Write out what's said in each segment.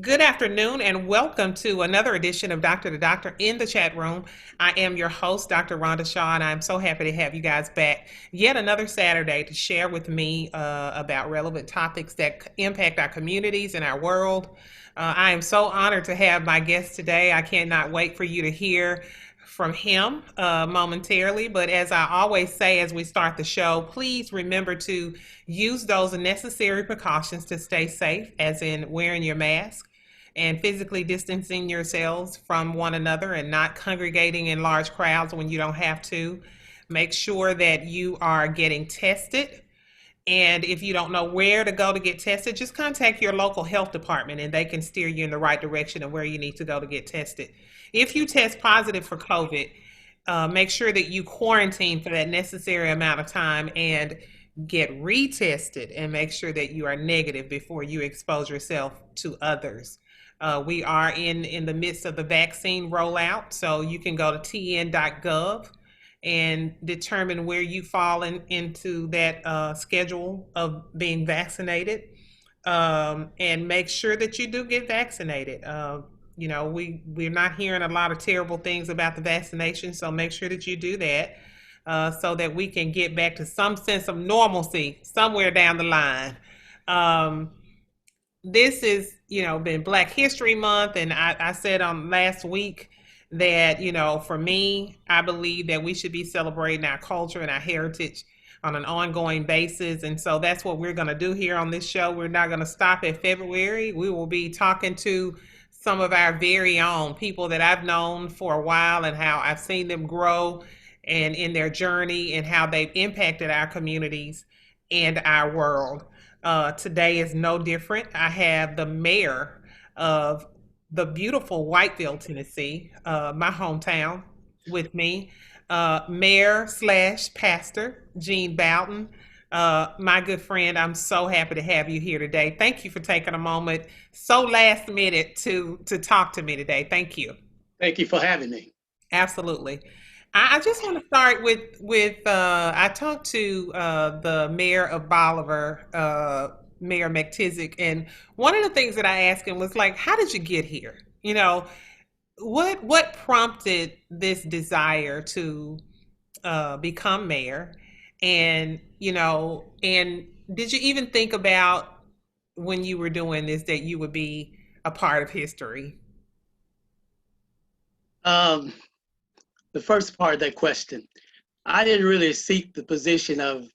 Good afternoon, and welcome to another edition of Doctor to Doctor in the chat room. I am your host, Dr. Rhonda Shaw, and I'm so happy to have you guys back yet another Saturday to share with me about relevant topics that impact our communities and our world. I am so honored to have my guest today. I cannot wait for you to hear from him momentarily. But as I always say as we start the show, please remember to use those necessary precautions to stay safe, as in wearing your mask and physically distancing yourselves from one another and not congregating in large crowds when you don't have to. Make sure that you are getting tested. And if you don't know where to go to get tested, just contact your local health department and they can steer you in the right direction of where you need to go to get tested. If you test positive for COVID, make sure that you quarantine for that necessary amount of time and get retested and make sure that you are negative before you expose yourself to others. We are in the midst of the vaccine rollout, so you can go to tn.gov and determine where you fall into that schedule of being vaccinated, and make sure that you do get vaccinated. We're not hearing a lot of terrible things about the vaccination, so make sure that you do that, so that we can get back to some sense of normalcy somewhere down the line. Um, this is, been Black History Month, and I said on last week that, for me, I believe that we should be celebrating our culture and our heritage on an ongoing basis. And so that's what we're going to do here on this show. We're not going to stop at February. We will be talking to some of our very own people that I've known for a while and how I've seen them grow and in their journey and how they've impacted our communities and our world. Today is no different. I have the mayor of the beautiful Whiteville, Tennessee, my hometown, with me, Mayor slash Pastor Gene Bowden. My good friend, I'm so happy to have you here today. Thank you for taking a moment so last minute to talk to me today. Thank you. Thank you for having me. Absolutely. I just want to start with I talked to the mayor of Bolivar, Mayor McTizick, and one of the things that I asked him was like, "How did you get here? What prompted this desire to become mayor, and and did you even think about when you were doing this that you would be a part of history?" Um, the first part of that question, I didn't really seek the position of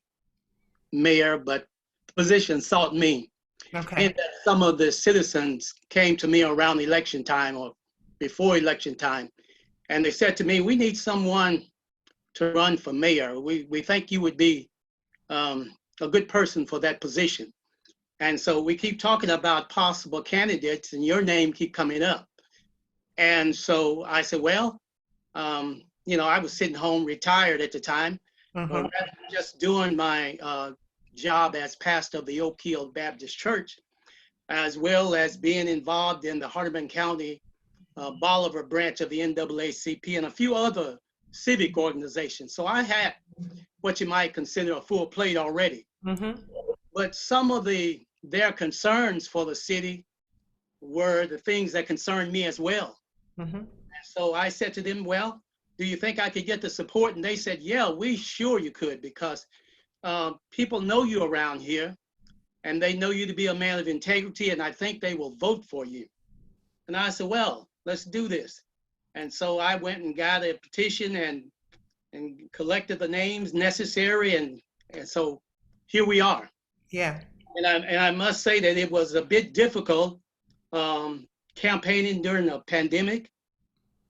mayor, but the position sought me. Okay. And that some of the citizens came to me around election time or before election time, and they said to me, "We need someone to run for mayor. We think you would be a good person for that position." And so we keep talking about possible candidates, and your name keep coming up. And so I said, well, I was sitting home retired at the time, or Uh-huh. rather just doing my job as pastor of the Oak Hill Baptist Church, as well as being involved in the Hardeman County Bolivar branch of the NAACP and a few other civic organizations. So I had what you might consider a full plate already. Mm-hmm. But some of their concerns for the city were the things that concerned me as well. Mm-hmm. So I said to them, well, do you think I could get the support? And they said, yeah, we sure you could, because people know you around here and they know you to be a man of integrity, and I think they will vote for you. And I said, well, let's do this. And so I went and got a petition and collected the names necessary. And so here we are. Yeah. And I must say that it was a bit difficult campaigning during the pandemic,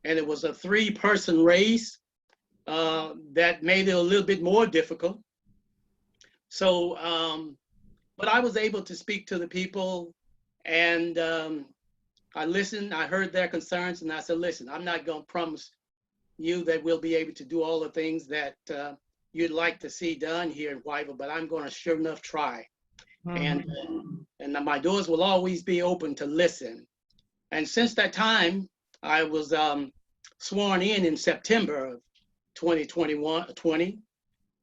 and it was a three-person race that made it a little bit more difficult. So, but I was able to speak to the people, and I listened, I heard their concerns, and I said, listen, I'm not going to promise you that we'll be able to do all the things that you'd like to see done here in Whiteville, but I'm going to sure enough try. And, Mm-hmm. and my doors will always be open to listen. And since that time, I was sworn in September of 2020.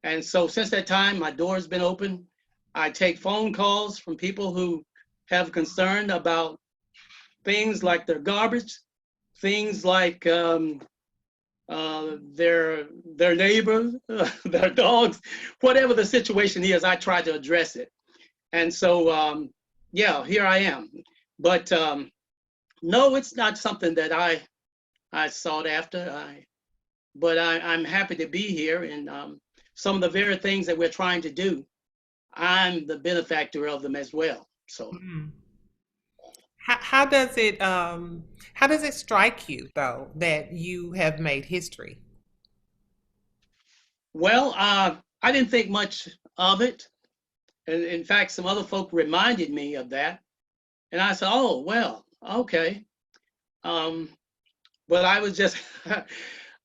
And so since that time, my door's been open. I take phone calls from people who have concern about things like their garbage, things like their neighbors, their dogs, whatever the situation is, I try to address it. And so, yeah, here I am. But no, it's not something that I sought after. I'm happy to be here, and some of the very things that we're trying to do, I'm the benefactor of them as well. So, Mm. How does it strike you though that you have made history? well, I didn't think much of it. And in fact, some other folk reminded me of that. And I said, oh, well, okay. Um, but I was just,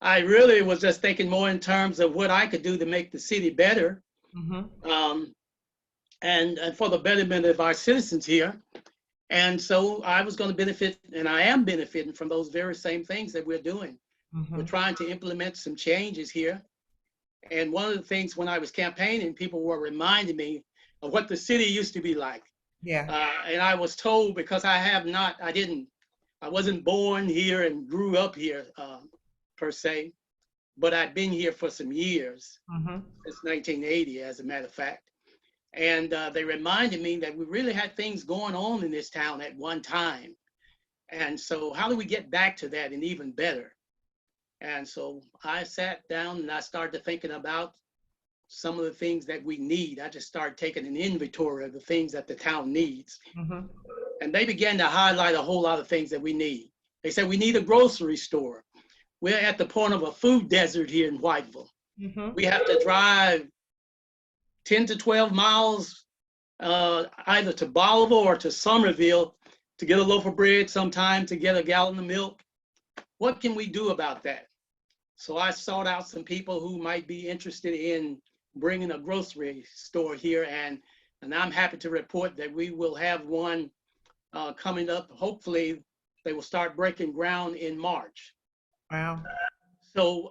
I really was just thinking more in terms of what I could do to make the city better, Mm-hmm. um, and for the betterment of our citizens here. And so I was going to benefit, and I am benefiting from those very same things that we're doing. We're Mm-hmm. trying to implement some changes here. And one of the things when I was campaigning, people were reminding me of what the city used to be like. Yeah. And I was told, because I wasn't born here and grew up here per se, but I'd been here for some years, Mm-hmm. since 1980, as a matter of fact. And they reminded me that we really had things going on in this town at one time. And so how do we get back to that and even better? And so I sat down and I started thinking about some of the things that we need. I just started taking an inventory of the things that the town needs. Mm-hmm. And they began to highlight a whole lot of things that we need. They said we need a grocery store. We're at the point of a food desert here in Whiteville. Mm-hmm. We have to drive 10 to 12 miles either to Bolivar or to Somerville to get a loaf of bread, sometime to get a gallon of milk. What can we do about that? So I sought out some people who might be interested in bringing a grocery store here, and I'm happy to report that we will have one coming up. Hopefully, they will start breaking ground in March. Wow. So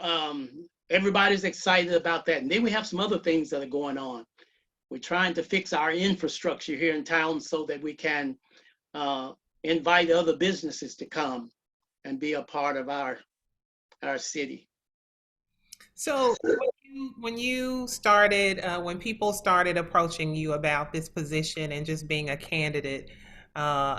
everybody's excited about that. And then we have some other things that are going on. We're trying to fix our infrastructure here in town so that we can invite other businesses to come and be a part of our city. So when you started, when people started approaching you about this position and just being a candidate, all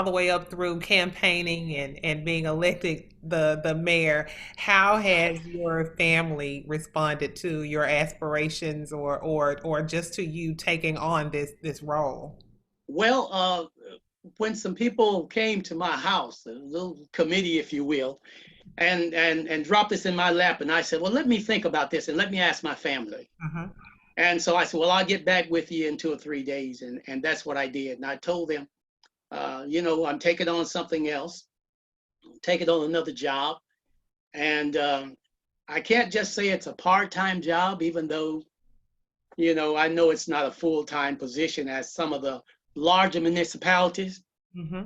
the way up through campaigning and being elected the mayor, how has your family responded to your aspirations or just to you taking on this role? Well, when some people came to my house, a little committee, if you will, and dropped this in my lap, and I said, well, let me think about this and let me ask my family. Uh-huh. And so I said, well, I'll get back with you in 2 or 3 days. And that's what I did. And I told them, I'm taking on something else, taking on another job. And I can't just say it's a part-time job, even though, I know it's not a full-time position as some of the larger municipalities, Mm-hmm.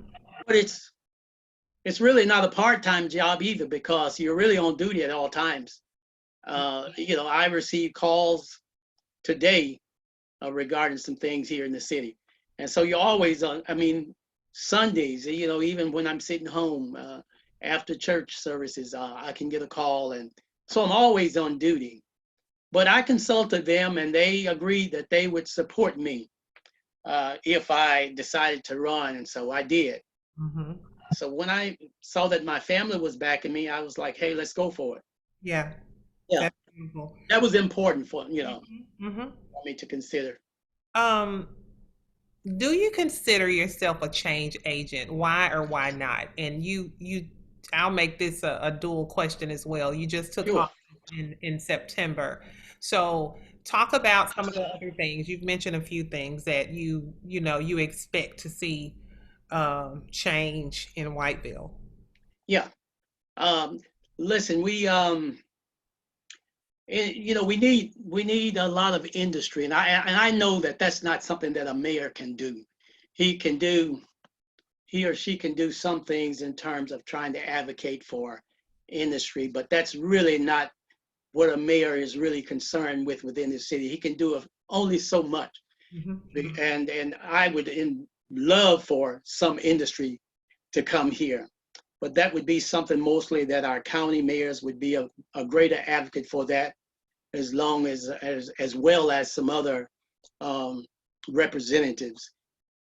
but it's really not a part-time job either, because you're really on duty at all times. I receive calls today regarding some things here in the city. And so you're always on, Sundays, even when I'm sitting home after church services, I can get a call. And so I'm always on duty. But I consulted them and they agreed that they would support me if I decided to run. And so I did. Mm-hmm. So when I saw that my family was backing me, I was like, hey, let's go for it. Yeah, Yeah, that's beautiful. that was important for, Mm-hmm. Mm-hmm. for me to consider. Um, do you consider yourself a change agent? Why or why not? And I'll make this a dual question as well. You just took Sure. office in September. So talk about some of the other things. You've mentioned a few things that you expect to see change in Whiteville. Yeah. Um, Listen, we need a lot of industry, and I know that that's not something that a mayor can do. He can do he or she can do some things in terms of trying to advocate for industry, but that's really not what a mayor is really concerned with within the city. He can do only so much, Hmm. and I would love for some industry to come here. But that would be something mostly that our county mayors would be a greater advocate for that, as long as well as some other representatives.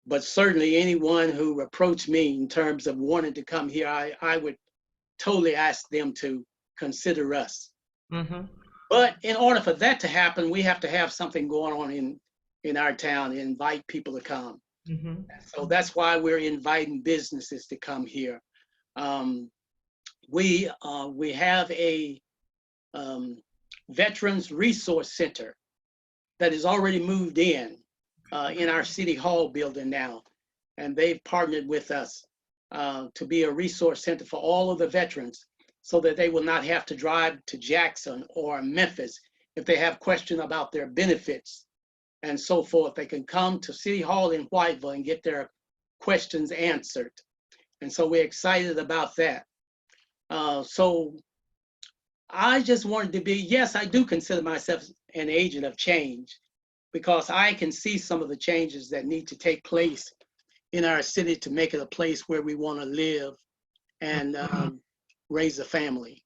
But certainly anyone who approached me in terms of wanting to come here, I would totally ask them to consider us. Mm-hmm. But in order for that to happen, we have to have something going on in our town, invite people to come. Mm-hmm. So that's why we're inviting businesses to come here. Um, we have a Veterans Resource Center that is already moved in our City Hall building now. And they've partnered with us to be a resource center for all of the veterans so that they will not have to drive to Jackson or Memphis if they have questions about their benefits and so forth. They can come to City Hall in Whiteville and get their questions answered. And so we're excited about that. So I just wanted to be, yes, I do consider myself an agent of change because I can see some of the changes that need to take place in our city to make it a place where we want to live and raise a family.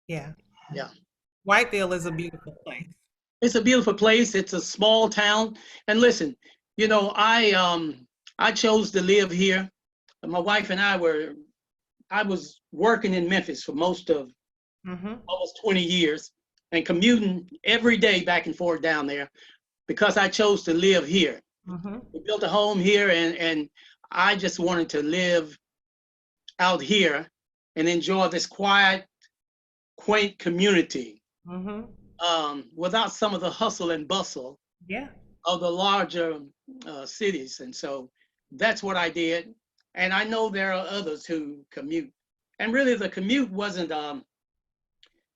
Yeah. Yeah. Whiteville is a beautiful place. It's a beautiful place. It's a small town. And listen, you know, I chose to live here. My wife and I was working in Memphis for most of almost 20 years and commuting every day back and forth down there because I chose to live here. We built a home here and I just wanted to live out here and enjoy this quiet, quaint community without some of the hustle and bustle of the larger cities. And so that's what I did. And I know there are others who commute. And really the commute wasn't,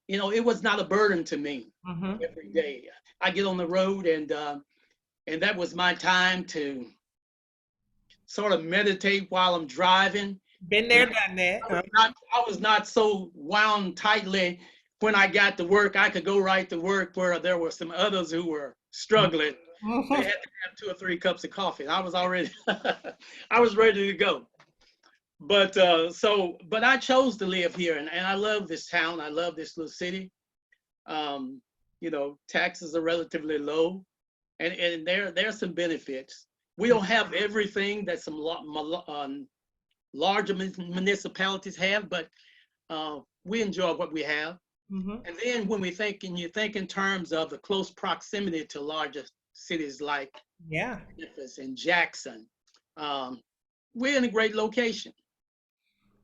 you know, it was not a burden to me every day. I get on the road and that was my time to sort of meditate while I'm driving. Been there, done that. I was not so wound tightly when I got to work. I could go right to work where there were some others who were struggling. They had to have 2 or 3 cups of coffee. I was already, I was ready to go. But but I chose to live here and I love this town. I love this little city. You know, taxes are relatively low and there's some benefits. We don't have everything that some larger municipalities have, but we enjoy what we have. And then when we think, and you think in terms of the close proximity to larger cities like Memphis and Jackson, we're in a great location.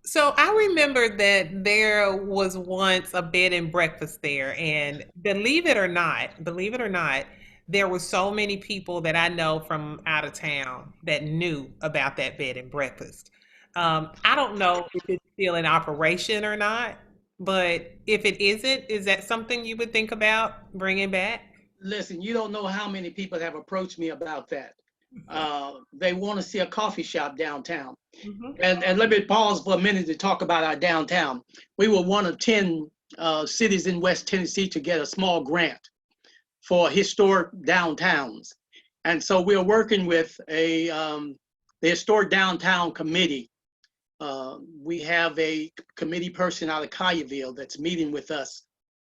So I remember that there was once a bed and breakfast there, and believe it or not, there were so many people that I know from out of town that knew about that bed and breakfast. I don't know if it's still in operation or not, but if it isn't, is that something you would think about bringing back? Listen, you don't know how many people have approached me about that. They want to see a coffee shop downtown. And let me pause for a minute to talk about our downtown. We were one of 10 cities in West Tennessee to get a small grant for historic downtowns. And so we're working with the Historic Downtown Committee. We have a committee person out of Collierville that's meeting with us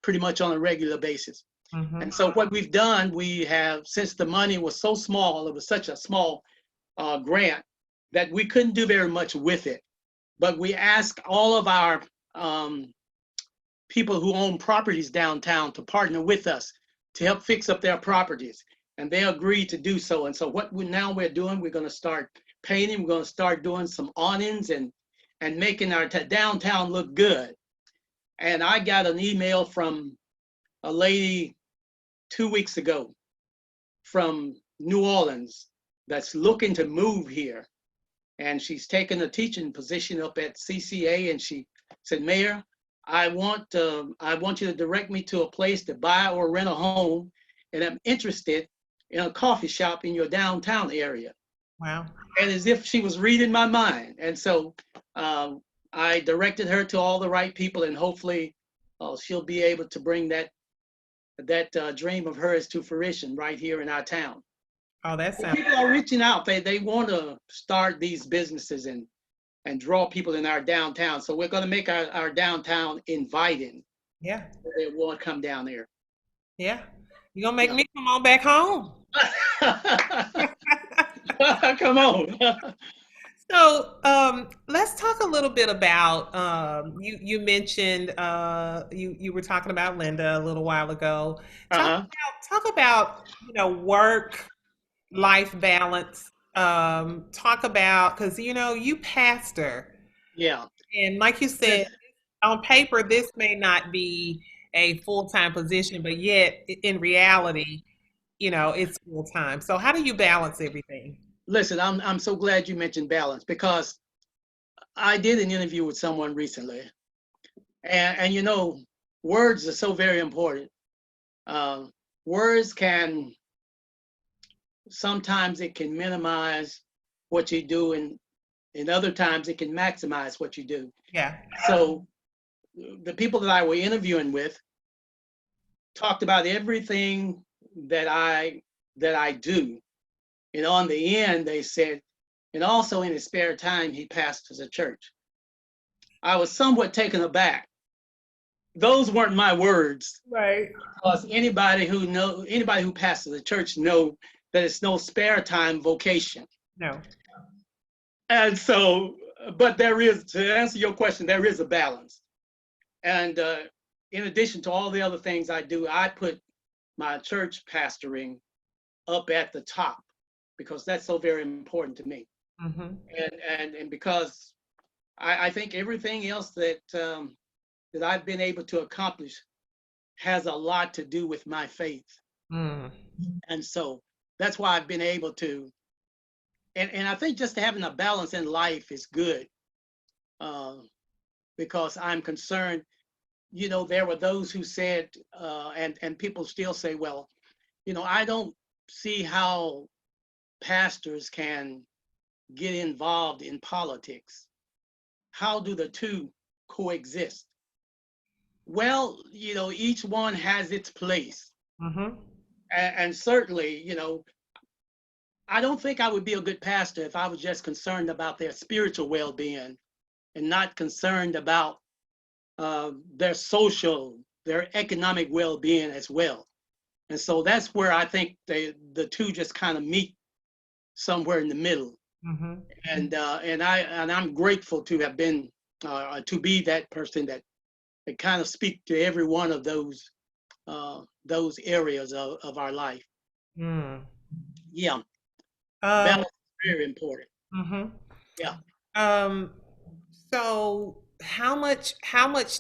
pretty much on a regular basis. And so what we've done, we have, since the money was so small, it was such a small grant that we couldn't do very much with it. But we asked all of our people who own properties downtown to partner with us to help fix up their properties. And they agreed to do so. And so what we're doing, we're gonna start painting, we're gonna start doing some awnings and making our downtown look good. And I got an email from a lady 2 weeks ago from New Orleans that's looking to move here. And she's taken a teaching position up at CCA. And she said, Mayor, I want you to direct me to a place to buy or rent a home. And I'm interested in a coffee shop in your downtown area. Wow. And as if she was reading my mind. And so I directed her to all the right people and hopefully she'll be able to bring that dream of hers to fruition right here in our town. Oh, that sounds. People are reaching out. They want to start these businesses and and draw people in our downtown. So we're going to make our downtown inviting. Yeah. They want to come down there. Yeah. You're gonna make Yeah. me come on back home. Come on. So let's talk a little bit about you mentioned you were talking about Linda a little while ago. Uh-huh. Talk about work life balance. Talk about, because you pastor, Yeah. and like you said, on paper this may not be a full-time position, but yet in reality, it's full-time. So how do you balance everything? Listen, I'm so glad you mentioned balance, because I did an interview with someone recently, and words are so very important. Uh, Words can sometimes it can minimize what you do, and other times it can maximize what you do. Yeah. So the people that I were interviewing with talked about everything that I do, and on the end they said, and also in his spare time he pastors a church. I was somewhat taken aback. Those weren't my words, Right. because anybody who pastors a church know that it's no spare time vocation. No. And so, but there is, to answer your question, there is a balance. And in addition to all the other things I do, I put my church pastoring up at the top, because that's so very important to me. Mm-hmm. And because I think everything else that I've been able to accomplish has a lot to do with my faith. Mm. And so that's why I've been able to, and I think just having a balance in life is good, uh, because I'm concerned. There were those who said, and people still say, well, I don't see how pastors can get involved in politics. How do the two coexist? Well, each one has its place. Mm-hmm. And certainly, I don't think I would be a good pastor if I was just concerned about their spiritual well-being and not concerned about their social, their economic well-being as well. And so that's where I think the two just kind of meet somewhere in the middle. Mm-hmm. And I'm grateful to have been to be that person that kind of speak to every one of those areas of our life. Mm. Yeah, Um, balance is very important. mm-hmm. Yeah. Um, so how much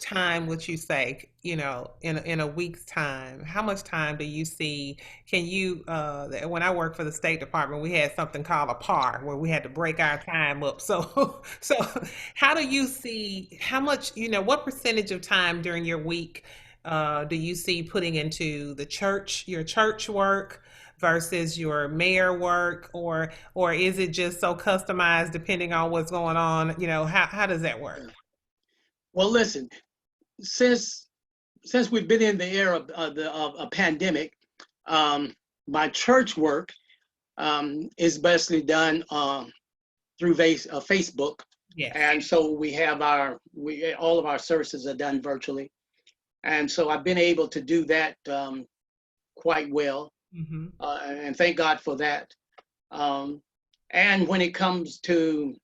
time would you say, in a week's time, how much time do you see, can you when I worked for the State Department, we had something called a par where we had to break our time up. So so how do you see how much, what percentage of time during your week do you see putting into your church work versus your mayor work, or is it just so customized depending on what's going on? How does that work? Well, listen, since we've been in the era of a pandemic, um, my church work is basically done through Facebook, Yes. and so we have all of our services are done virtually, and so I've been able to do that quite well, Mm-hmm. and thank God for that. Um, and when it comes to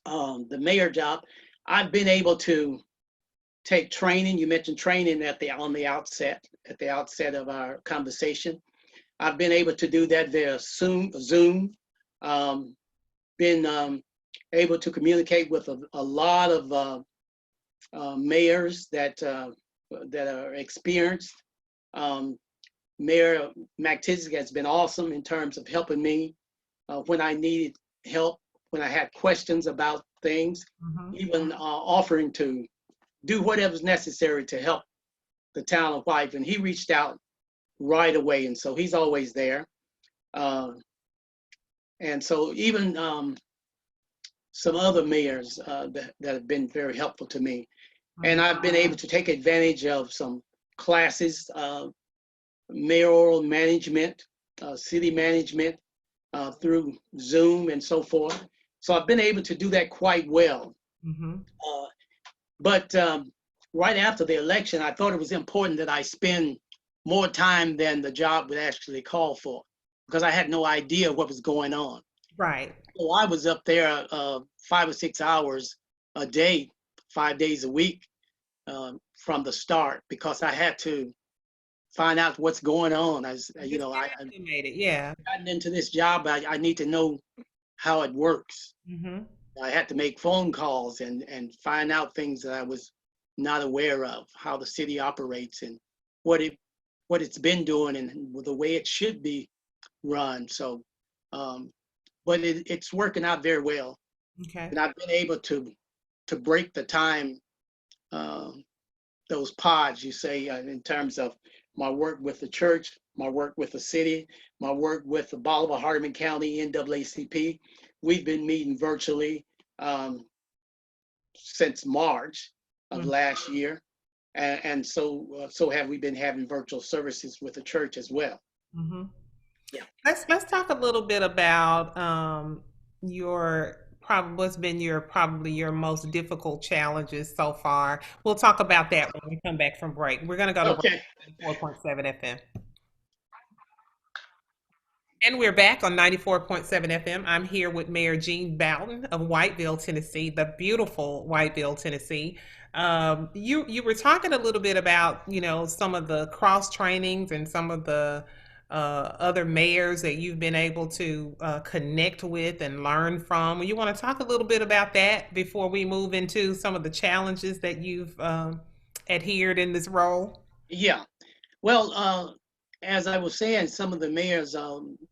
the mayor job, I've been able to take training. You mentioned training on the outset of our conversation. I've been able to do that via Zoom. Um, been able to communicate with a lot of mayors that are experienced. Um, Mayor McTizick has been awesome in terms of helping me when I needed help, when I had questions about things, Mm-hmm. even offering to do whatever's necessary to help the town of White. And he reached out right away, and so he's always there. Uh, and so even some other mayors that have been very helpful to me. And I've been able to take advantage of some classes, mayoral management, city management through Zoom and so forth. So I've been able to do that quite well. Mm-hmm. Uh, but right after the election, I thought it was important that I spend more time than the job would actually call for, because I had no idea what was going on. Right. So I was up there 5 or 6 hours a day, 5 days a week from the start, because I had to find out what's going on. As you Just know, get I've acclimated. Yeah. gotten into this job. I need to know how it works. Mm-hmm. I had to make phone calls and find out things that I was not aware of, how the city operates and what it what it's been doing and the way it should be run. So, um, but it's working out very well, Okay. and I've been able to break the time, um, those pods you say, in terms of my work with the church, my work with the city, my work with the Bolivar Hardeman County NAACP. We've been meeting virtually um, since March of last year, and so have we been having virtual services with the church as well. Mm-hmm. Yeah. Let's talk a little bit about your probably what's been your probably your most difficult challenges so far. We'll talk about that when we come back from break. We're going to go to break Okay. 4.7 FM. And we're back on 94.7 FM. I'm here with Mayor Jean Bowden of Whiteville, Tennessee, the beautiful Whiteville, Tennessee. You were talking a little bit about, some of the cross trainings and some of the other mayors that you've been able to connect with and learn from. You want to talk a little bit about that before we move into some of the challenges that you've adhered in this role? Yeah. Well, as I was saying, some of the mayors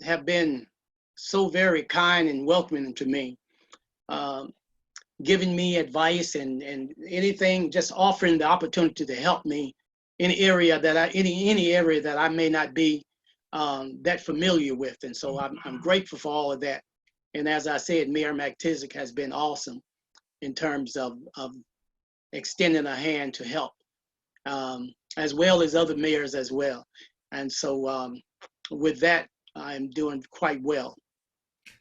have been so very kind and welcoming to me, um, giving me advice and anything, just offering the opportunity to help me in any area that I may not be that familiar with. And so I'm grateful for all of that. And as I said, Mayor McTizick has been awesome in terms of extending a hand to help, as well as other mayors as well. And so with that, I'm doing quite well.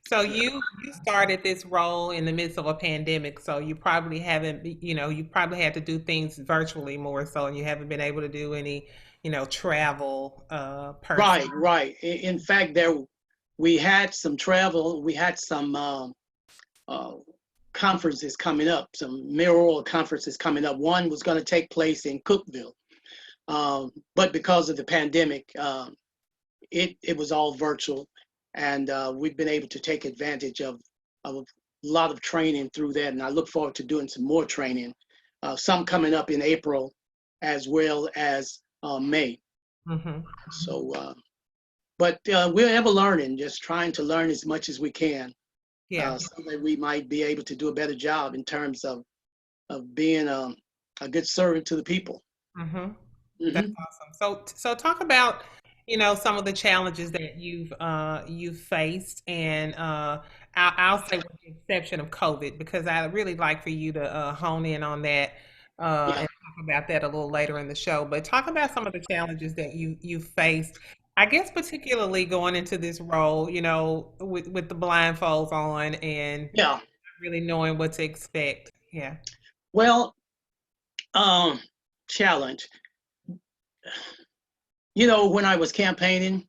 So you started this role in the midst of a pandemic, so you probably haven't, you probably had to do things virtually more so, and you haven't been able to do any, travel person. Right, right. In fact, we had some travel. We had some uh, conferences coming up, some mayoral conferences coming up. One was going to take place in Cookville, but because of the pandemic, it was all virtual, and we've been able to take advantage of a lot of training through that. And I look forward to doing some more training, some coming up in April, as well as May. Hmm. So, but we're ever learning, just trying to learn as much as we can, Yeah. so that we might be able to do a better job in terms of being a good servant to the people. Hmm. That's Hmm. awesome. So talk about, some of the challenges that you've faced, and I'll say with the exception of COVID, because I really like for you to hone in on that Yeah, and talk about that a little later in the show. But talk about some of the challenges that you faced. I guess particularly going into this role, with the blindfolds on and yeah. really knowing what to expect. Yeah. Well, um, challenge. When I was campaigning,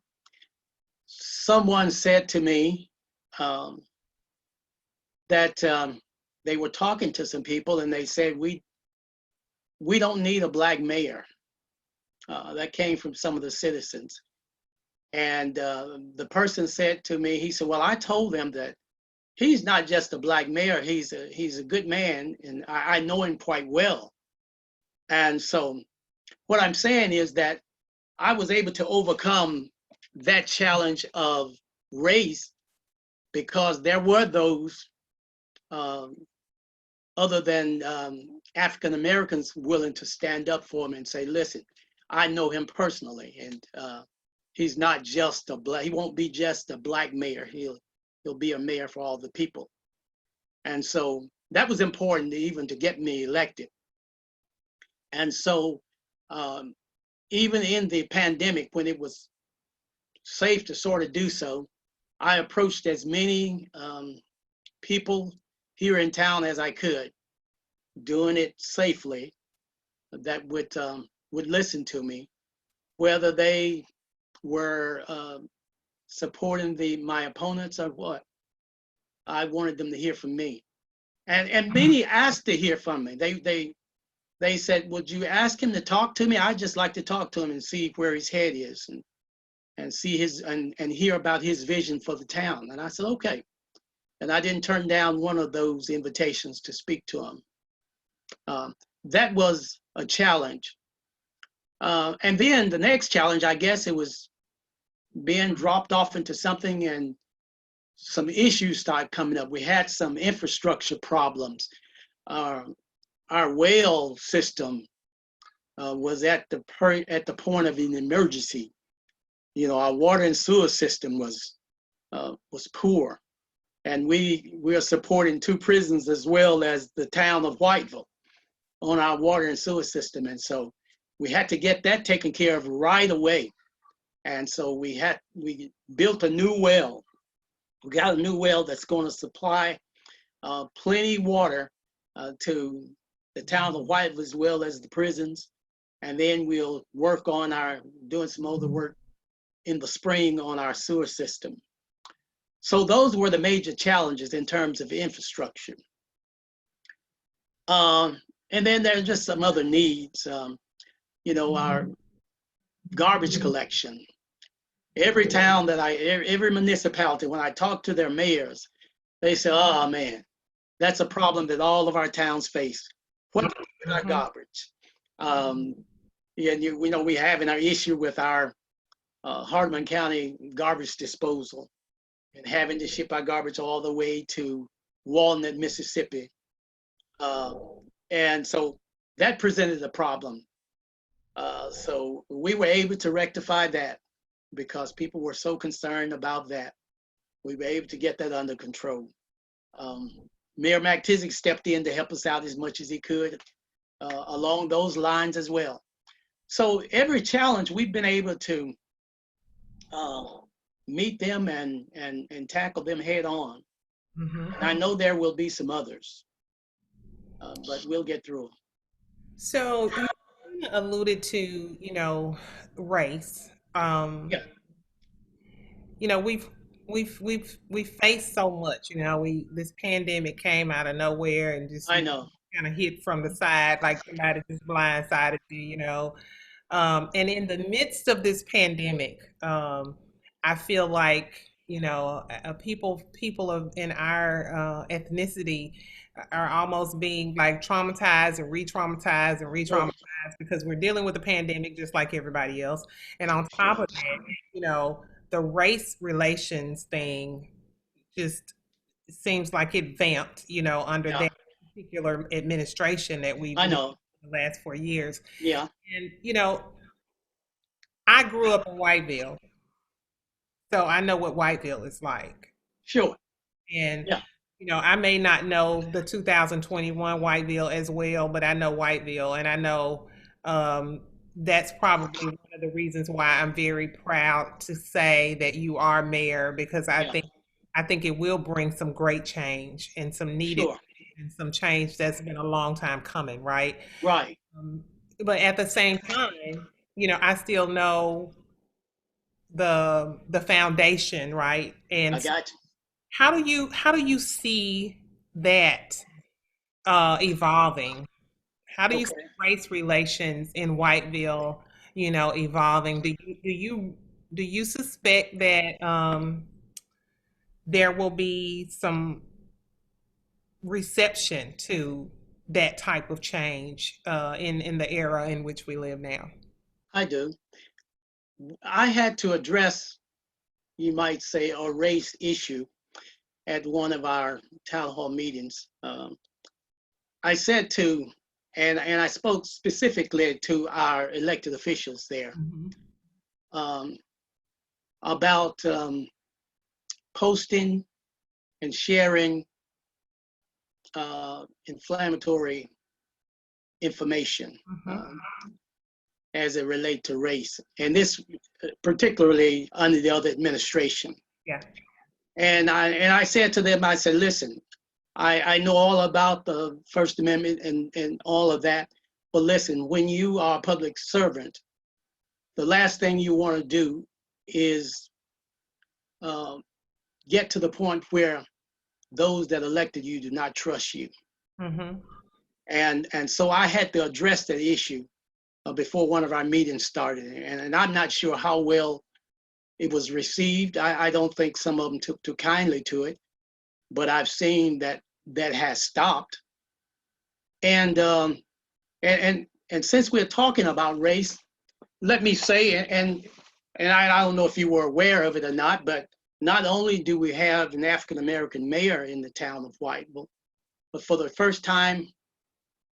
someone said to me um, that they were talking to some people, and they said we don't need a black mayor. That came from some of the citizens, and the person said to me, he said, "Well, I told them that he's not just a black mayor; he's a good man, and I know him quite well." And so, what I'm saying is that I was able to overcome that challenge of race, because there were those um, other than African Americans willing to stand up for him and say, "Listen, I know him personally, and he's not just a black. He won't be just a black mayor. He'll be a mayor for all the people." And so that was important even to get me elected. And so um, even in the pandemic, when it was safe to sort of do so, I approached as many people here in town as I could, doing it safely, that would listen to me, whether they were supporting my opponents or what. I wanted them to hear from me, and many asked to hear from me. They said, "Would you ask him to talk to me? I'd just like to talk to him and see where his head is, and see and hear about his vision for the town." And I said, "Okay." And I didn't turn down one of those invitations to speak to him. That was a challenge. And then the next challenge, I guess, it was being dropped off into something, and some issues started coming up. We had some infrastructure problems. Our well system was at the point of an emergency. You know, our water and sewer system was poor, and we are supporting 2 prisons as well as the town of Whiteville on our water and sewer system, and so we had to get that taken care of right away. And so we built a new well. We got a new well that's going to supply plenty water to the town of Whiteville as well as the prisons. And then we'll work on doing some other work in the spring on our sewer system. So those were the major challenges in terms of infrastructure. And then there's just some other needs. You know, our garbage collection. Every town every municipality, when I talk to their mayors, they say, "Oh man, that's a problem that all of our towns face. What to do with our garbage?" And we know we have our issue with our Hardeman County garbage disposal, and having to ship our garbage all the way to Walnut, Mississippi. And so that presented a problem. So we were able to rectify that because people were so concerned about that. We were able to get that under control. Mayor McTizick stepped in to help us out as much as he could along those lines as well. So every challenge we've been able to meet them and tackle them head on. And I know there will be some others, but we'll get through them. So you alluded to, race. Yeah, We've faced so much. This pandemic came out of nowhere and just I know. kind of hit from the side like somebody just blindsided you. And in the midst of this pandemic, I feel like people in our ethnicity are almost being like traumatized and re-traumatized and Oh, re-traumatized because we're dealing with a pandemic just like everybody else. And on top of that, the race relations thing just seems like it vamped, under yeah, that particular administration that we've I lived know. in the last 4 years. Yeah, And, I grew up in Whiteville, so I know what Whiteville is like. sure. And, Yeah, I may not know the 2021 Whiteville as well, but I know Whiteville, and I know that's probably one of the reasons why I'm very proud to say that you are mayor because yeah, I think it will bring some great change and some needed sure. and some change that's been a long time coming, right? Right. Um, but at the same time, I still know the foundation, right? I And got you. how do you see that evolving? How do you see Okay. race relations in Whiteville, evolving? Do you suspect that there will be some reception to that type of change in the era in which we live now? I do. I had to address, you might say, a race issue at one of our town hall meetings. I said and I spoke specifically to our elected officials there Mhm. um, about posting and sharing inflammatory information Mhm. as it relates to race, and this particularly under the other administration. Yeah. And I said to them, I said, listen, I know all about the First Amendment and all of that. But listen, when you are a public servant, the last thing you want to do is uh, get to the point where those that elected you do not trust you. Mm-hmm. And so I had to address that issue before one of our meetings started. And I'm not sure how well it was received. I don't think some of them took too kindly to it, but I've seen that that has stopped. And and since we're talking about race, let me say, and I don't know if you were aware of it or not, but not only do we have an African American mayor in the town of Whiteville, but for the first time,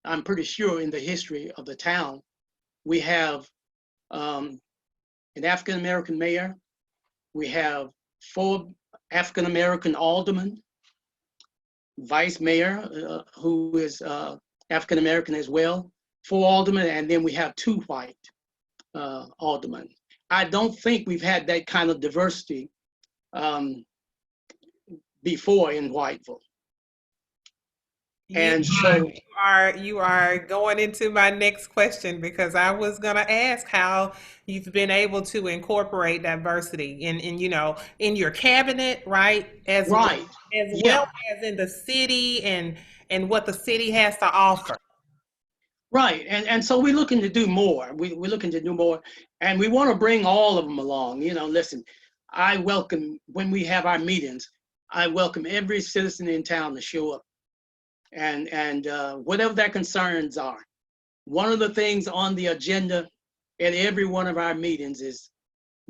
I'm pretty sure in the history of the town, we have um, an African American mayor. We have 4 African American aldermen, vice mayor, who is African American as well, 4 aldermen, and then we have 2 white aldermen. I don't think we've had that kind of diversity um, before in Whiteville. You And so, you are going into my next question because I was gonna ask how you've been able to incorporate diversity in in your cabinet, right? right, As yeah, well as in the city and what the city has to offer. right. And so we're looking to do more. We're looking to do more, and we want to bring all of them along. You know, listen, I welcome, when we have our meetings, I welcome every citizen in town to show up and whatever their concerns are. One of the things on the agenda at every one of our meetings is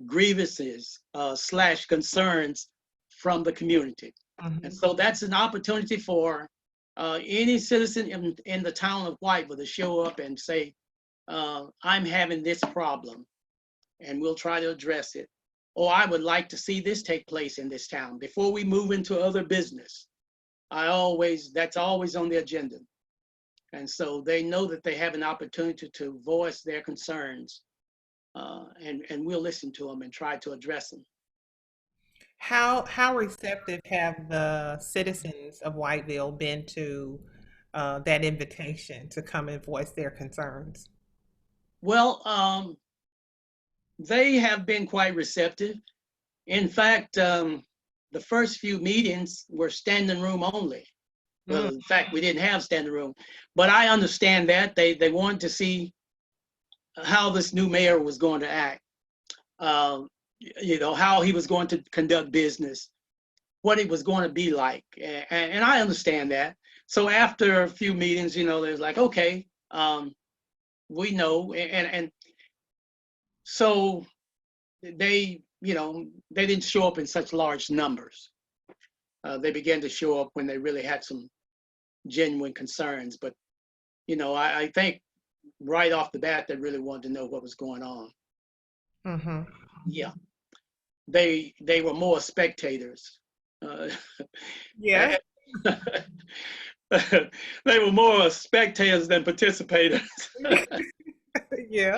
grievances slash concerns from the community. And Mhm. so that's an opportunity for any citizen in the town of Whiteville to show up and say, I'm having this problem and we'll try to address it. Or I would like to see this take place in this town before we move into other business. That's always on the agenda. And so they know that they have an opportunity to voice their concerns, and we'll listen to them and try to address them. How receptive have the citizens of Whiteville been to that invitation to come and voice their concerns? Well, they have been quite receptive. In fact, the first few meetings were standing room only. Well, Mm, in fact, we didn't have standing room, but I understand that they wanted to see how this new mayor was going to act, um, how he was going to conduct business, what it was going to be like, and I understand that. So after a few meetings, there's like, okay, we know, and so they didn't show up in such large numbers. They began to show up when they really had some genuine concerns. But I think right off the bat, they really wanted to know what was going on. mhm. Yeah, they were more spectators. Uh, Yeah, they were more spectators than participators. yeah.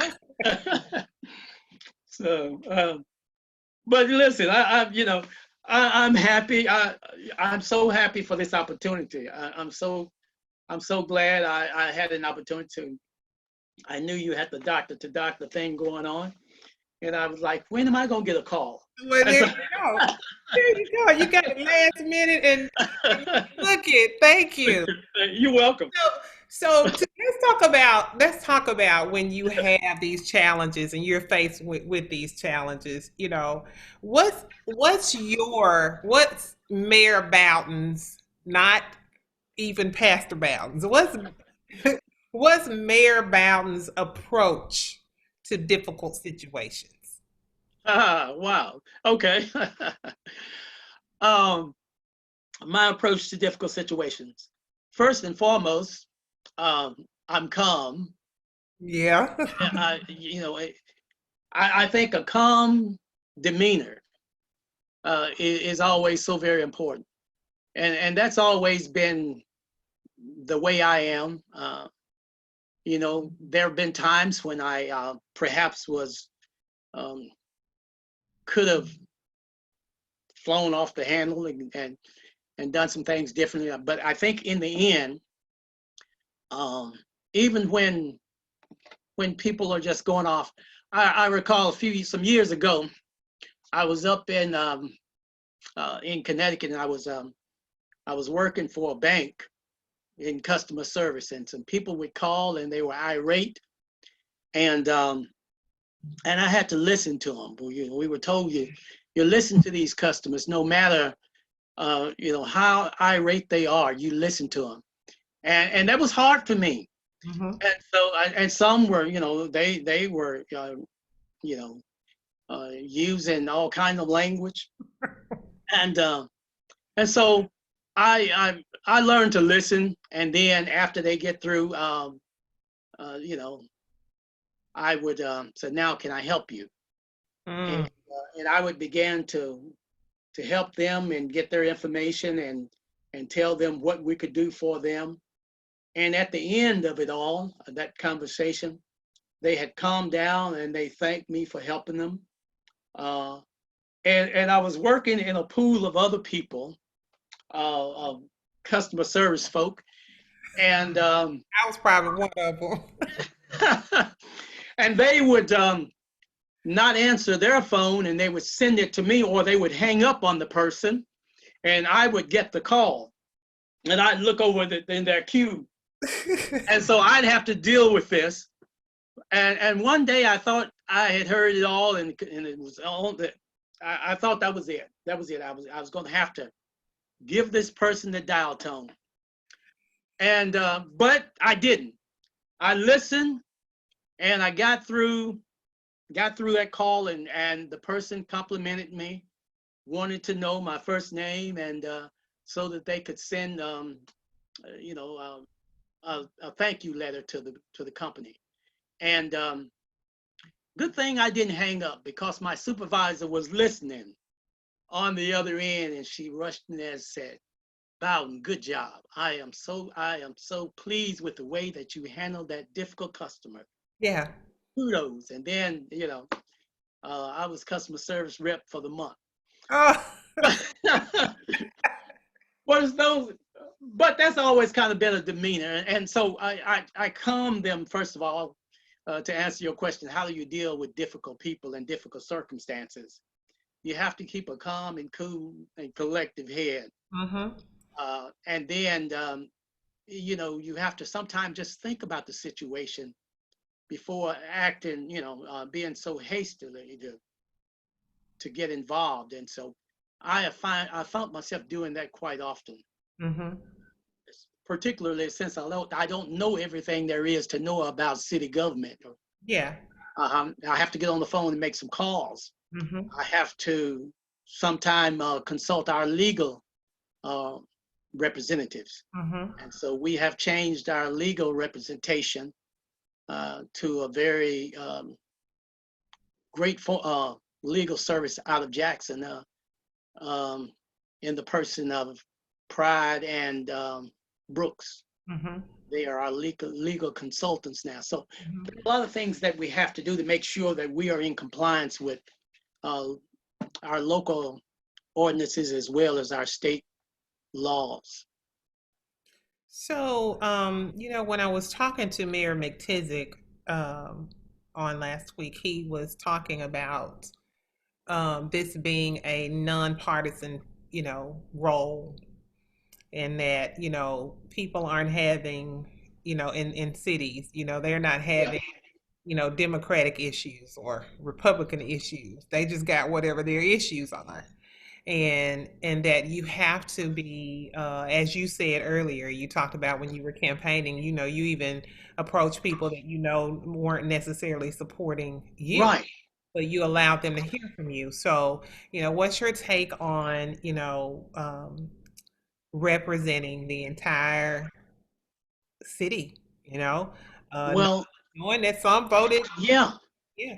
So, but listen, I'm happy. I'm so happy for this opportunity. I'm so glad I had an opportunity to. I knew you had the doctor to doctor thing going on, and I was like, when am I gonna get a call? Well, And there so, you go. There you go. You got it last minute and look it. Thank you. you're welcome. So, let's talk about when you have these challenges and you're faced with these challenges. What's Mayor Bowden's, not even Pastor Bowden's. What's Mayor Bowden's approach to difficult situations? Wow. Okay. um, my approach to difficult situations. First and foremost, I'm calm. Yeah. I, you know, I think a calm demeanor is always so very important, and that's always been the way I am. There have been times when I perhaps was um, could have flown off the handle and and done some things differently. But I think in the end, even when people are just going off, I recall some years ago, I was up in Connecticut, and I was working for a bank in customer service, and some people would call and they were irate, and I had to listen to them. You know, we were told you listen to these customers no matter you know how irate they are. You listen to them, and that was hard for me. Mm-hmm. And so and some were, you know, they were you know using all kinds of language, and so I learned to listen, and then after they get through, you know, I would say, now can I help you? Mm. And I would begin to help them and get their information and tell them what we could do for them. And at the end of it all, that conversation, they had calmed down and they thanked me for helping them. Uh, and I was working in a pool of other people, of customer service folk, and I was probably one of them. and they would not answer their phone, and they would send it to me, or they would hang up on the person, and I would get the call, and I'd look over in their queue, and so I'd have to deal with this. And one day I thought I had heard it all, and it was all that. I thought that was it. That was it. I was going to have to give this person the dial tone, and but I didn't. I listened, and I got through that call, and the person complimented me, wanted to know my first name, and so that they could send you know a thank you letter to the company. And good thing I didn't hang up, because my supervisor was listening on the other end, and she rushed in there and said, "Bowden, good job. I am so pleased with the way that you handled that difficult customer. Yeah. Kudos." And then, you know, I was customer service rep for the month. Oh. What is those? But that's always kind of been a demeanor. And so I calm them, first of all, to answer your question, how do you deal with difficult people and difficult circumstances? You have to keep a calm and cool and collective head. Mm-hmm. And then, you know, you have to sometimes just think about the situation before acting, you know, being so hastily to get involved. And so I found myself doing that quite often, Mm-hmm. particularly since I don't know everything there is to know about city government. Yeah. I have to get on the phone and make some calls. Mm-hmm. I have to sometime consult our legal uh, representatives. Mm-hmm. And so we have changed our legal representation to a very great legal service out of Jackson, um, in the person of Pride and Brooks. Mm-hmm. They are our legal consultants now. So Mm-hmm. there are a lot of things that we have to do to make sure that we are in compliance with uh, our local ordinances as well as our state laws. So, you know, when I was talking to Mayor McTizick um, on last week, he was talking about this being a nonpartisan, you know, role, and that, you know, people aren't having, you know, in cities, you know, they're not Yeah. having, you know, Democratic issues or Republican issues. They just got whatever their issues are. And that you have to be, as you said earlier, you talked about when you were campaigning, you know, you even approach people that you know weren't necessarily supporting you, Right. but you allowed them to hear from you. So, you know, what's your take on, you know, representing the entire city, you know, Well, knowing that some voted, yeah, yeah,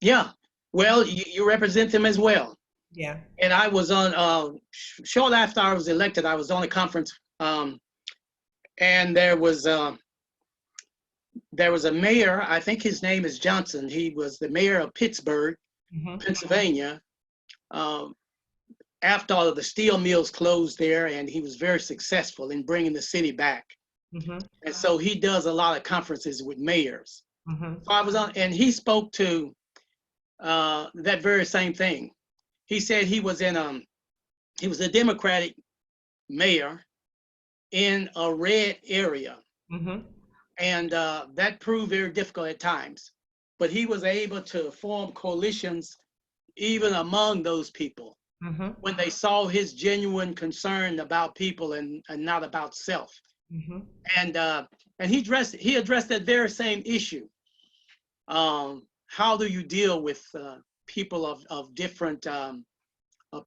yeah. Well, you represent them as well. yeah, And I was on, shortly after I was elected, I was on a conference, and there was a mayor, I think his name is Johnson. He was the mayor of Pittsburgh, mm-hmm, Pennsylvania. Um, after all of the steel mills closed there, and he was very successful in bringing the city back. Mm-hmm. And so he does a lot of conferences with mayors. Mm-hmm. So I was on, and he spoke to that very same thing. He said he was a Democratic mayor in a red area, Mm-hmm. and that proved very difficult at times. But he was able to form coalitions even among those people Mm-hmm. when they saw his genuine concern about people and not about self. Mm-hmm. And he addressed that very same issue. How do you deal with people of different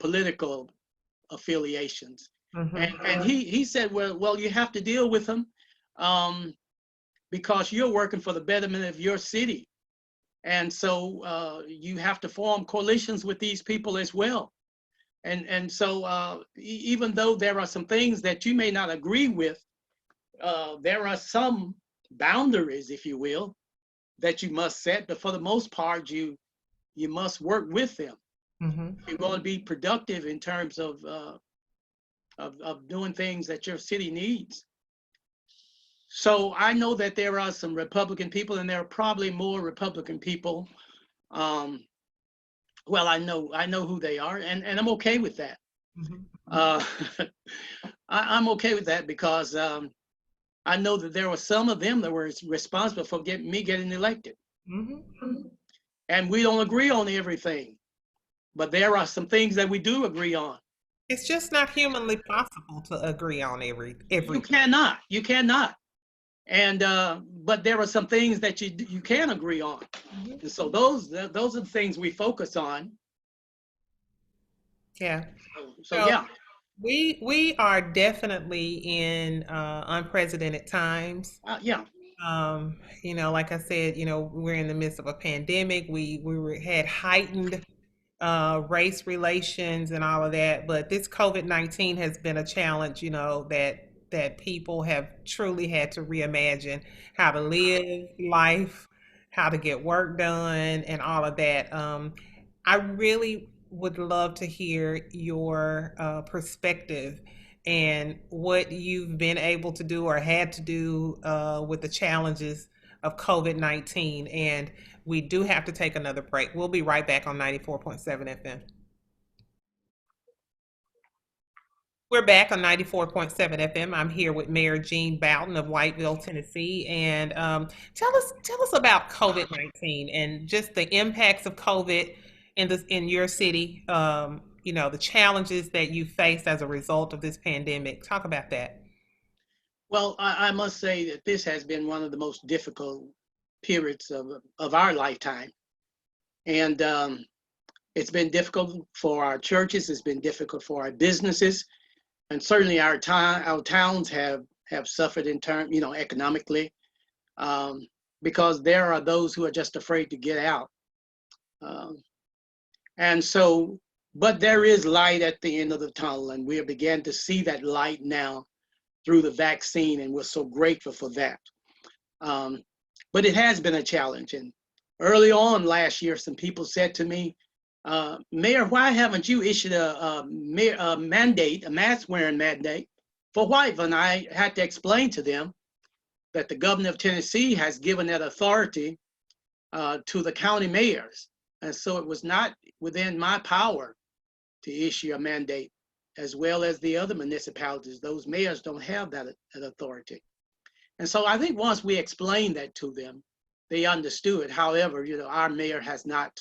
political affiliations? Mm-hmm. And he said, well, you have to deal with them um, because you're working for the betterment of your city. And so you have to form coalitions with these people as well. And so even though there are some things that you may not agree with, there are some boundaries, if you will, that you must set. But for the most part, you must work with them. Mm-hmm. You're going to be productive in terms of doing things that your city needs. So I know that there are some Republican people, and there are probably more Republican people. Um, well, I know who they are, and I'm okay with that. Mm-hmm. Uh, I'm okay with that because I know that there were some of them that were responsible for me getting elected. Mm-hmm. And we don't agree on everything, but there are some things that we do agree on. It's just not humanly possible to agree on You everything. cannot, you cannot. And but there are some things that you can agree on. Mm-hmm. And so those are the things we focus on. Yeah. So So yeah. we are definitely in unprecedented times. Yeah. Like I said, we're in the midst of a pandemic. Had heightened race relations and all of that. But this COVID-19 has been a challenge, that people have truly had to reimagine how to live life, how to get work done, and all of that. I really would love to hear your perspective and what you've been able to do or had to do with the challenges of COVID-19. And we do have to take another break. We'll be right back on 94.7 FM. We're back on 94.7 FM. I'm here with Mayor Jean Bowden of Whiteville, Tennessee. And tell us about COVID-19 and just the impacts of COVID in your city, the challenges that you faced as a result of this pandemic. Talk about that. Well, I must say that this has been one of the most difficult periods of our lifetime. And it's been difficult for our churches, it's been difficult for our businesses, and certainly our towns have suffered in terms, economically, um, because there are those who are just afraid to get out. Um, and so, but there is light at the end of the tunnel, and we are beginning to see that light now through the vaccine, and we're so grateful for that. Um, but it has been a challenge, and early on last year, some people said to me, Mayor, why haven't you issued a mandate, a mask wearing mandate for Whiteville? And I had to explain to them that the governor of Tennessee has given that authority to the county mayors. And so it was not within my power to issue a mandate, as well as the other municipalities. Those mayors don't have that authority. And so I think once we explained that to them, they understood. However, our mayor has not,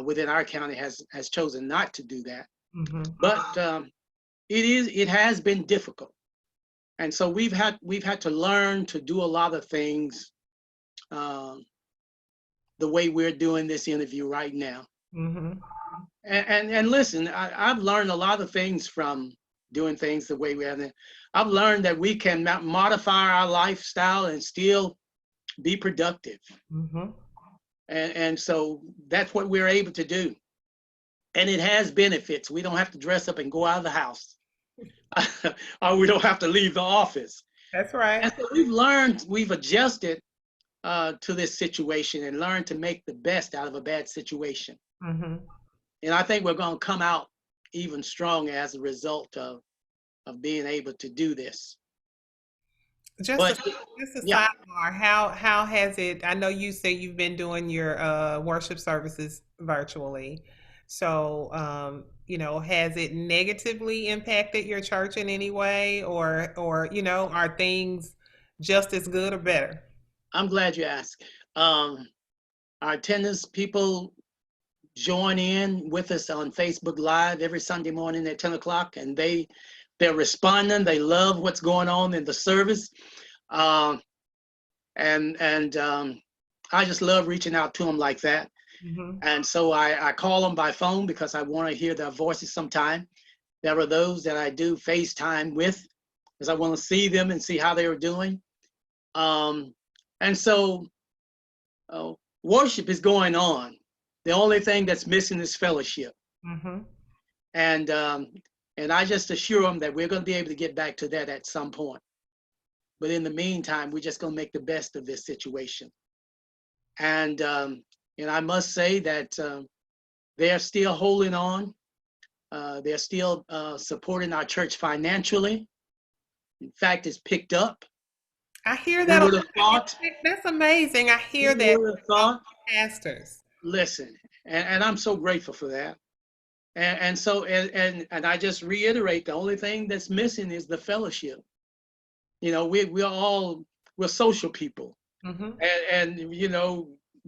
within our county, has chosen not to do that. Mm-hmm. But it has been difficult, and so we've had to learn to do a lot of things the way we're doing this interview right now. Mm-hmm. And listen, I've learned a lot of things from doing things the way we have. I've learned that we can modify our lifestyle and still be productive. Mm-hmm. And so that's what we're able to do. And it has benefits. We don't have to dress up and go out of the house. Or we don't have to leave the office. That's right. And so we've adjusted to this situation and learned to make the best out of a bad situation. Mm-hmm. And I think we're going to come out even stronger as a result of being able to do this. Just a But just a yeah, sidebar. How has it? I know you say you've been doing your worship services virtually. So, has it negatively impacted your church in any way, or are things just as good or better? I'm glad you asked. Um, our attendance people join in with us on Facebook Live every Sunday morning at 10 o'clock, and they're responding. They love what's going on in the service. Um, and I just love reaching out to them like that. Hmm. And so I call them by phone because I want to hear their voices sometime. There are those that I do FaceTime with because I want to see them and see how they are doing. Um, and so uh, worship is going on. The only thing that's missing is fellowship. Hmm. And and I just assure them that we're going to be able to get back to that at some point. But in the meantime, we're just going to make the best of this situation. And and I must say that they're still holding on. They're still supporting our church financially. In fact, it's picked up. I hear Who that a lot. would have thought? That's amazing. I hear Who that would have from thought? pastors. Listen, and I'm so grateful for that. And so and I just reiterate, the only thing that's missing is the fellowship. You know, we're social people, Hmm. and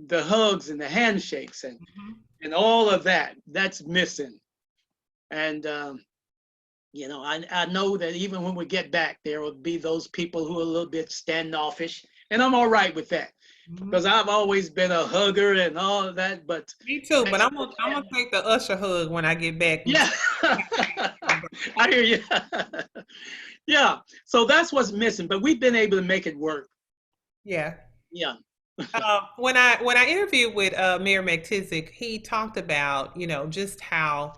the hugs and the handshakes Hmm. and all of that's missing. And I know that even when we get back, there will be those people who are a little bit standoffish, and I'm all right with that because Hmm. I've always been a hugger and all of that. But Me too, they but I'm gonna take the usher hug when I get back. yeah, I hear you. Yeah, so that's what's missing, but we've been able to make it work. Yeah. Yeah, When I interviewed with Mayor McTizick, he talked about just how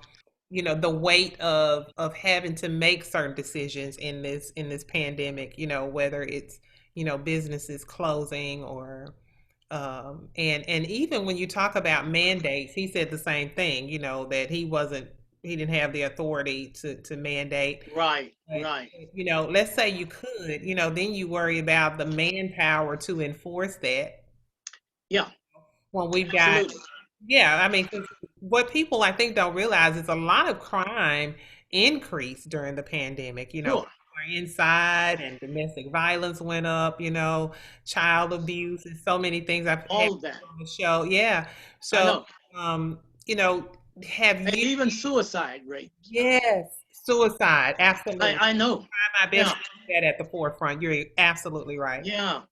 the weight of having to make certain decisions in this pandemic. Whether it's businesses closing or and even when you talk about mandates, he said the same thing. That he didn't have the authority to mandate. right, But, right. let's say you could, then you worry about the manpower to enforce that Yeah, when we've got, absolutely. yeah, I mean, 'cause what people I think don't realize is a lot of crime increased during the pandemic. Sure, People are inside and domestic violence went up, child abuse and so many things I've had all of that. on the show. Yeah. I So, know. um, you know, have And you, even suicide rates. yes, suicide, absolutely. I know. Try my best Yeah, to keep that at the forefront. You're absolutely right. yeah.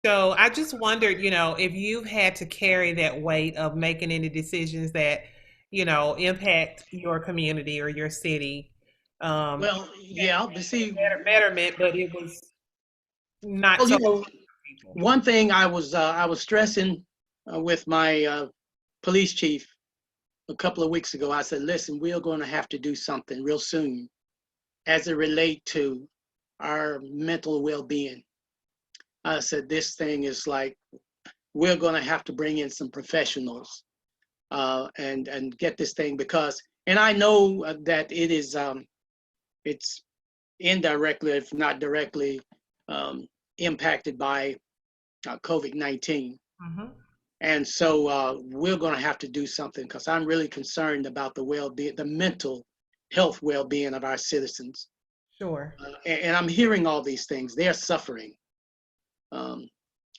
So I just wondered, if you've had to carry that weight of making any decisions that, impact your community or your city, Well, yeah, but see, betterment, but it was not well, so people. one thing I was stressing with my police chief a couple of weeks ago. I said, listen, we're going to have to do something real soon as it relate to our mental well-being. I said, this thing is like we're going to have to bring in some professionals and get this thing because, and I know that it's indirectly, if not directly, um, impacted by COVID-19. Hmm. And so we're going to have to do something because I'm really concerned about the well-being, the mental health well-being of our citizens. Sure. And I'm hearing all these things. They're suffering, um,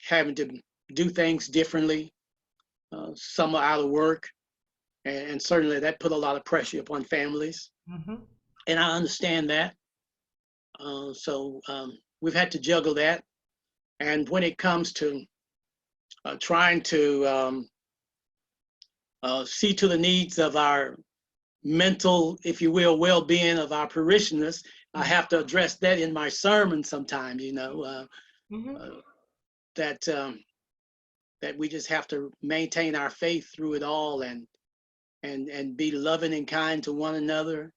having to do things differently. Some are out of work, and certainly that put a lot of pressure upon families. Hmm. And I understand that. So we've had to juggle that. And when it comes to trying to see to the needs of our mental, if you will, well-being of our parishioners, I have to address that in my sermon sometimes. Hmm. Uh, that that we just have to maintain our faith through it all, and be loving and kind to one another.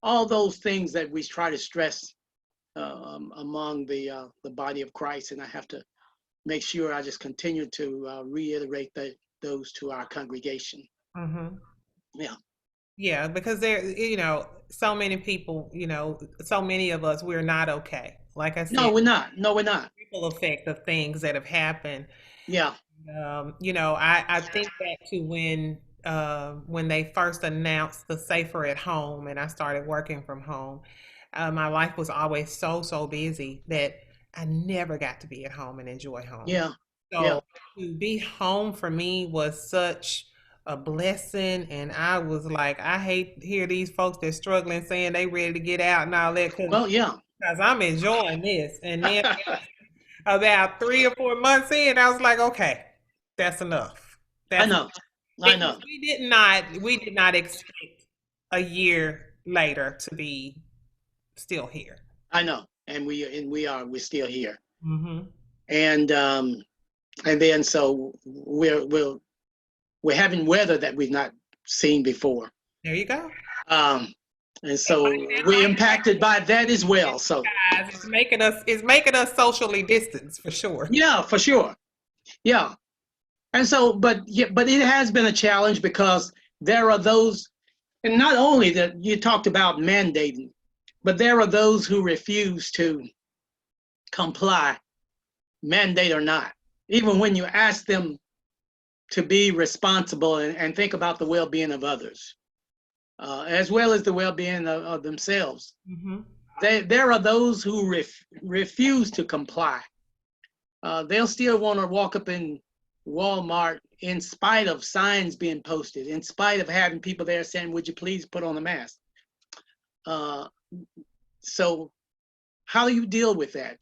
All those things that we try to stress among the body of Christ, and I have to make sure I just continue to reiterate those to our congregation. Hmm. Yeah. Yeah, because there, so many people, so many of us, we're not okay. Like I No, said, we're not. No, we're not. ripple effect of things that have happened. Yeah, I think back to when they first announced the safer at home and I started working from home. My life was always so busy that I never got to be at home and enjoy home. yeah, yeah. So to be home for me was such a blessing, and I was like, I hate to hear these folks that's struggling saying they ready to get out and all that because Well, yeah. I'm enjoying this. And then about 3 or 4 months in, I was like, okay, that's enough. I That's know. I because know. we did not expect a year later to be still here. I know. We're still here. Hmm. And and then so we're having weather that we've not seen before. There you go. Um, and And so that we're might impacted by that as well. So guys, it's making us socially distanced for sure. yeah, for sure. Yeah. And so, but yeah, but it has been a challenge because there are those, and not only that you talked about mandating, but there are those who refuse to comply, mandate or not. Even when you ask them to be responsible and think about the well-being of others, as well as the well-being of themselves. Hmm. There are those who refuse to comply. They'll still want to walk up in Walmart in spite of signs being posted, in spite of having people there saying, "Would you please put on a mask?" Uh, so, how do you deal with that?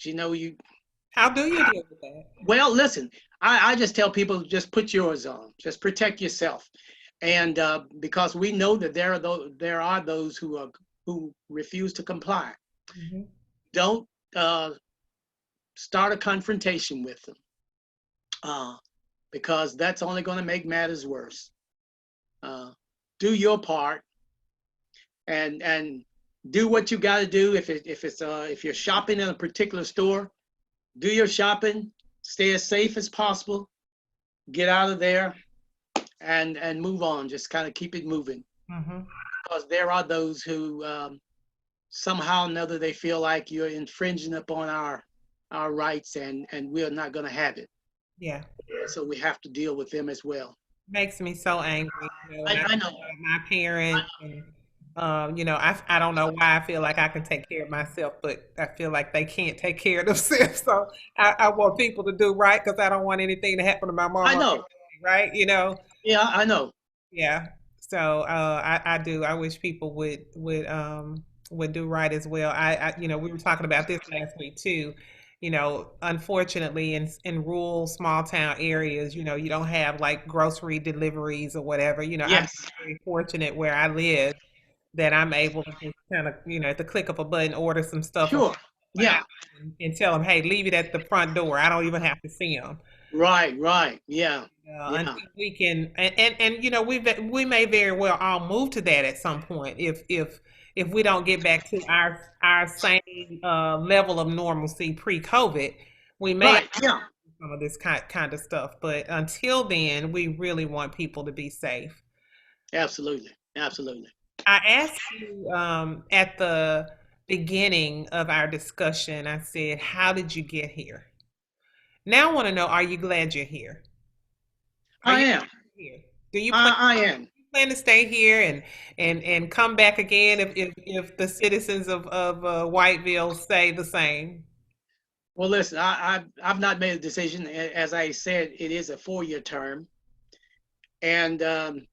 How do you deal with that? Well, listen, I just tell people just put yours on, just protect yourself, and because we know that there are those who refuse to comply. Hmm. Don't uh, start a confrontation with them, uh, because that's only going to make matters worse. Uh, do your part and do what you got to do. If you're shopping in a particular store, do your shopping. Stay as safe as possible. Get out of there and move on. Just kind of keep it moving Hmm. because there are those who somehow or another they feel like you're infringing upon our rights and we're not going to have it. Yeah. So we have to deal with them as well. Makes me so angry, and I I think know. about my parents, and I don't know why I feel like I can take care of myself, but I feel like they can't take care of themselves. So I want people to do right because I don't want anything to happen to my mom I or my know. daddy, right? Yeah, I know. Yeah. So I do. I wish people would do right as well. We were talking about this last week too. Unfortunately, in rural small town areas, you don't have like grocery deliveries or whatever. I'm Yes. very fortunate where I live that I'm able to just kind of, at the click of a button, order some stuff from Sure. Yeah. and tell them, hey, leave it at the front door. I don't even have to see them. Right. Right. Yeah. Yeah. Until we can, and we may very well all move to that at some point if we don't get back to our same level of normalcy pre-COVID, we may Right. Yeah. do some of this kind of stuff. But until then, we really want people to be safe. Absolutely. Absolutely. I asked you at the beginning of our discussion, I said, how did you get here? Now I want to know, are you glad you're here? Are I you am. here? Do you plan to stay here and come back again if the citizens of Whiteville say the same? Well, listen, I've not made a decision. As I said, it is a 4-year term, and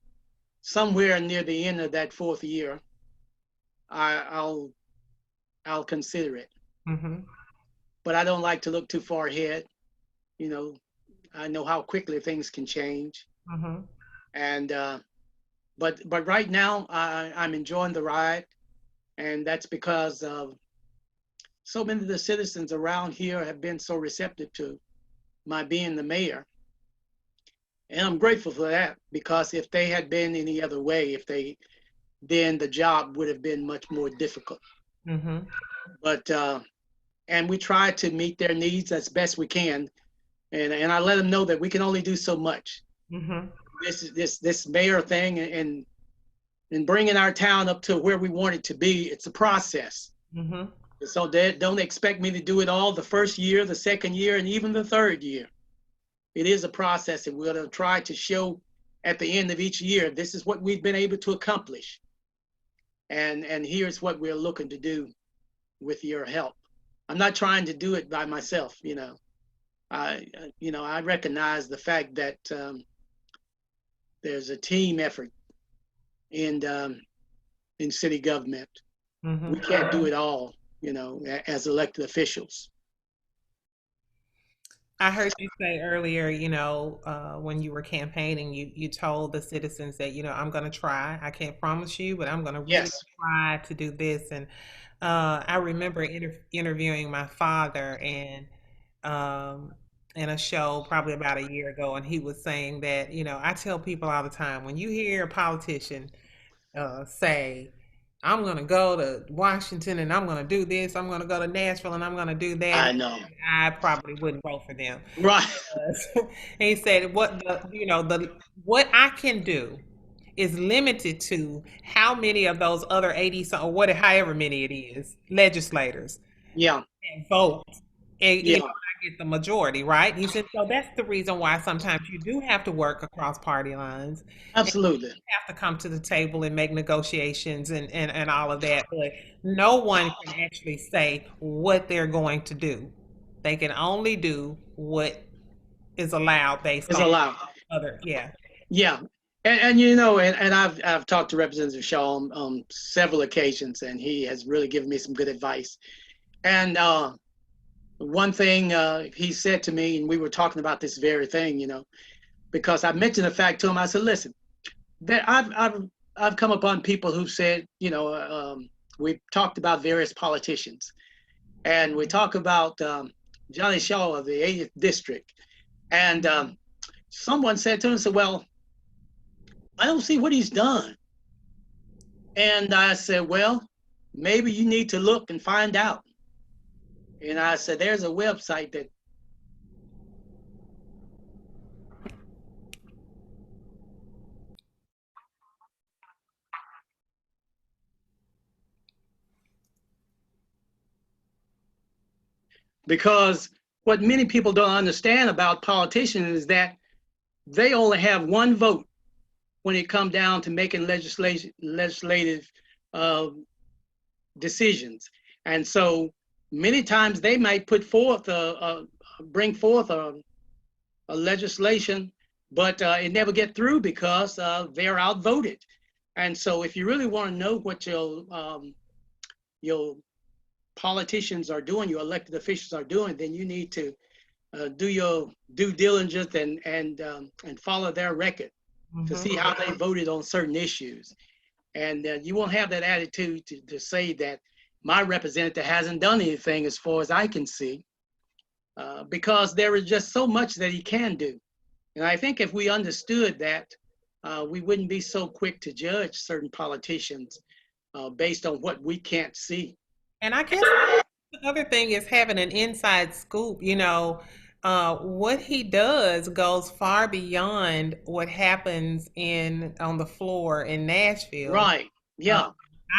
somewhere near the end of that fourth year, I'll consider it. Mm-hmm. But I don't like to look too far ahead. You know, I know how quickly things can change, Mm-hmm. and but right now I'm enjoying the ride, and that's because so many of the citizens around here have been so receptive to my being the mayor. And I'm grateful for that because if they had been any other way, if they then the job would have been much more difficult. Mm-hmm. But and we try to meet their needs as best we can, and I let them know that we can only do so much. Mm-hmm. This mayor thing, and and bringing our town up to where we want it to be. It's a process. Mm-hmm. So they don't expect me to do it all the first year, the second year, and even the third year. It is a process, and we're going to try to show at the end of each year, this is what we've been able to accomplish. And here's what we're looking to do with your help. I'm not trying to do it by myself, you know. I recognize the fact that there's a team effort in city government. Mm-hmm. We can't do it all, as elected officials. I heard you say earlier, when you were campaigning, you told the citizens that, I'm going to try. I can't promise you, but I'm going to really Yes, try to do this. And I remember interviewing my father and in a show probably about a year ago, and he was saying that, I tell people all the time, when you hear a politician say, I'm going to go to Washington and I'm going to do this, I'm going to go to Nashville and I'm going to do that, I know. I probably wouldn't vote for them. Right. And he said, what I can do is limited to how many of those other 80 or what, however many it is, legislators Yeah. and vote in order Yeah. to get the majority, right? He said, so that's the reason why sometimes you do have to work across party lines and Absolutely. have to come to the table and make negotiations and all of that. But no one can actually say what they're going to do. They can only do what is allowed based Is on allowed. other, yeah. Yeah. And I've talked to Representative Shaw on several occasions, and he has really given me some good advice. And one thing he said to me, and we were talking about this very thing, because I mentioned the fact to him. I said, listen, I've come upon people who've said, we've talked about various politicians, and we talk about Johnny Shaw of the 80th district, and someone said to him, said, well, I don't see what he's done. And I said, well, maybe you need to look and find out. And I said, there's a website that because what many people don't understand about politicians is that they only have one vote when it comes down to making legislative uh, decisions. And so many times they might bring forth a legislation, but it never get through because they're outvoted. And so if you really want to know what your politicians are doing, your elected officials are doing, then you need to do your due diligence and follow their record to Mm-hmm. see how they voted on certain issues. And you won't have that attitude to say that my representative hasn't done anything as far as I can see, because there is just so much that he can do. And I think if we understood that, we wouldn't be so quick to judge certain politicians based on what we can't see. And I guess the other thing is having an inside scoop. What he does goes far beyond what happens in on the floor in Nashville. Right. Uh, Yeah.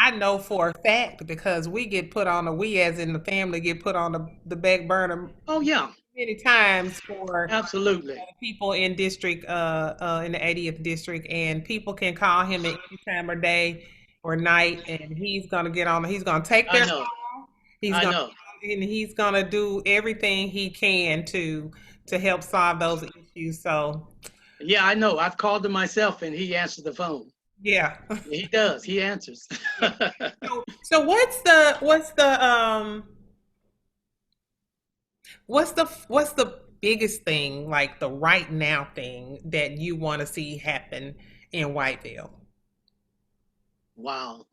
I know for a fact because we as in the family get put on the back burner Oh, yeah. many times for Absolutely. people in in the 80th district, and people can call him at any time of day or night, and he's gonna take I their know. He's I gonna know. and he's gonna do everything he can to help solve those issues. So Yeah, I know. I've called him myself and he answers the phone. yeah. He does. He answers. Yeah. So what's the biggest thing, like the right now thing that you want to see happen in Whiteville? Wow.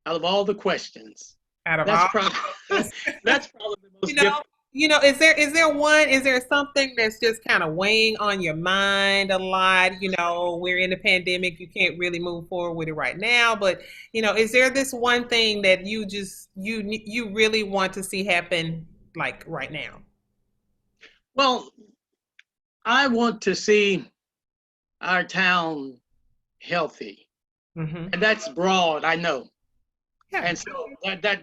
Out of all the questions, Out of that's all probably this, that's probably the you most know, difficult. is there something that's just kind of weighing on your mind a lot? We're in the pandemic, you can't really move forward with it right now, but is there this one thing that you really want to see happen like right now? Well, I want to see our town healthy. Hmm. And that's broad, I know. Yeah. And so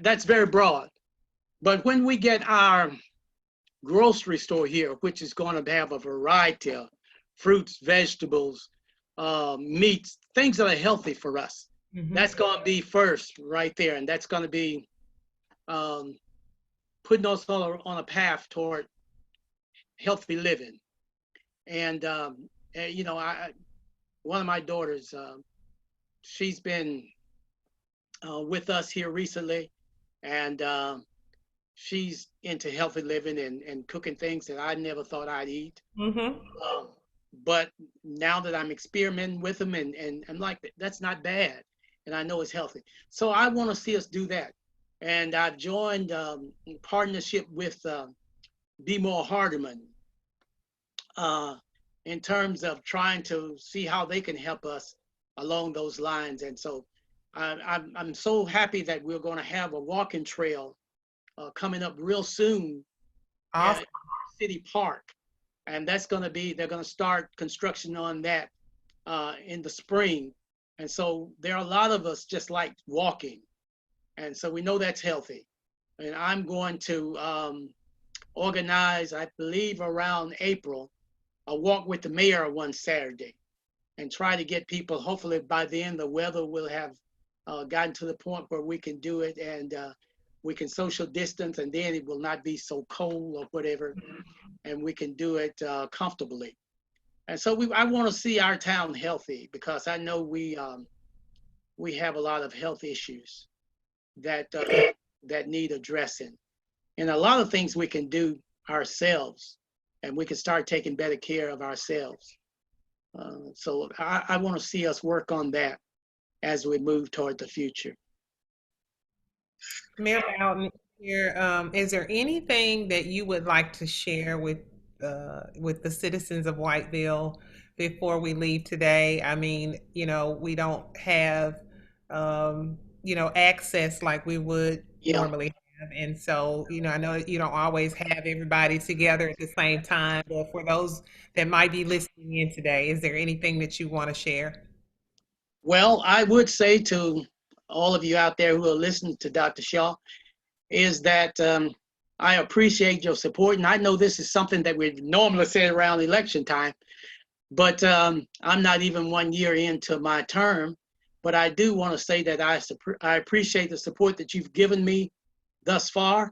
that's very broad. But when we get our grocery store here, which is going to have a variety of fruits, vegetables, meats, things that are healthy for us. Hmm. That's going to be first right there, and that's going to be um, putting us on a path toward healthy living. And you know, one of my daughters, she's been with us here recently, and she's into healthy living and cooking things that I never thought I'd eat. Hmm. Um, but now that I'm experimenting with them, and I'm like, that's not bad. And I know it's healthy. So I want to see us do that. And I've joined partnership with Be More Hardeman uh, in terms of trying to see how they can help us along those lines. And so I'm so happy that we're going to have a walking trail coming up real soon in Awesome. City Park. And that's going to be, they're going to start construction on that in the spring. And so there are a lot of us just like walking. And so we know that's healthy. And I'm going to organize, I believe around April, a walk with the mayor one Saturday and try to get people, hopefully by then the weather will have gotten to the point where we can do it and we can social distance and then it will not be so cold or whatever and we can do it comfortably. And so I want to see our town healthy because I know we have a lot of health issues that that need addressing, and a lot of things we can do ourselves, and we can start taking better care of ourselves. So I want to see us work on that as we move toward the future. Mayor Bowden, here, is there anything that you would like to share with the citizens of Whiteville before we leave today? I mean, we don't have access like we would Yeah. normally have, and so I know you don't always have everybody together at the same time. But for those that might be listening in today, is there anything that you want to share? Well, I would say to all of you out there who are listening to Dr. Shaw is that I appreciate your support. And I know this is something that we normally say around election time, but I'm not even 1 year into my term. But I do want to say that I appreciate the support that you've given me thus far.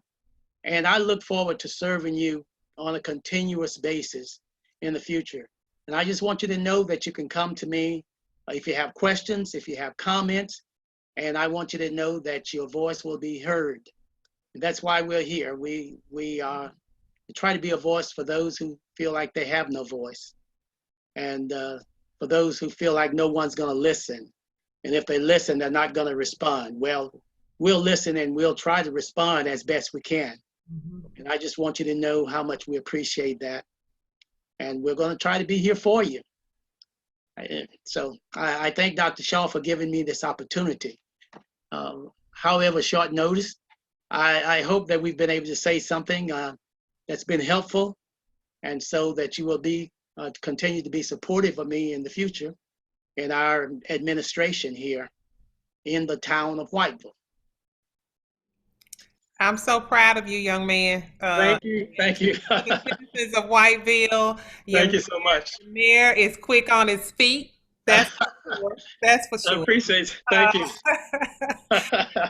And I look forward to serving you on a continuous basis in the future. And I just want you to know that you can come to me if you have questions, if you have comments, and I want you to know that your voice will be heard. And that's why we're here. We try to be a voice for those who feel like they have no voice, and for those who feel like no one's going to listen. And if they listen, they're not going to respond. Well, we'll listen and we'll try to respond as best we can. Mhm. And I just want you to know how much we appreciate that. And we're going to try to be here for you. So I thank Dr. Shaw for giving me this opportunity. However short notice, I hope that we've been able to say something that's been helpful, and so that you will be continue to be supportive of me in the future in our administration here in the town of Whiteville. I'm so proud of you, young man. Thank you. Thank you. The citizens of Whiteville, your Thank you so much. mayor is quick on his feet. That's I for sure. That's for sure. appreciate it. Thank you. Uh,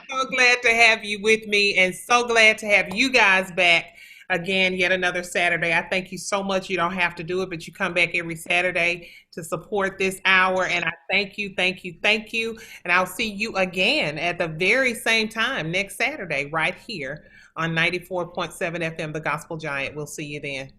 so glad to have you with me and so glad to have you guys back again yet another Saturday. I thank you so much. You don't have to do it, but you come back every Saturday to support this hour. And I thank you, thank you, thank you. And I'll see you again at the very same time next Saturday, right here on 94.7 FM, The Gospel Giant. We'll see you then.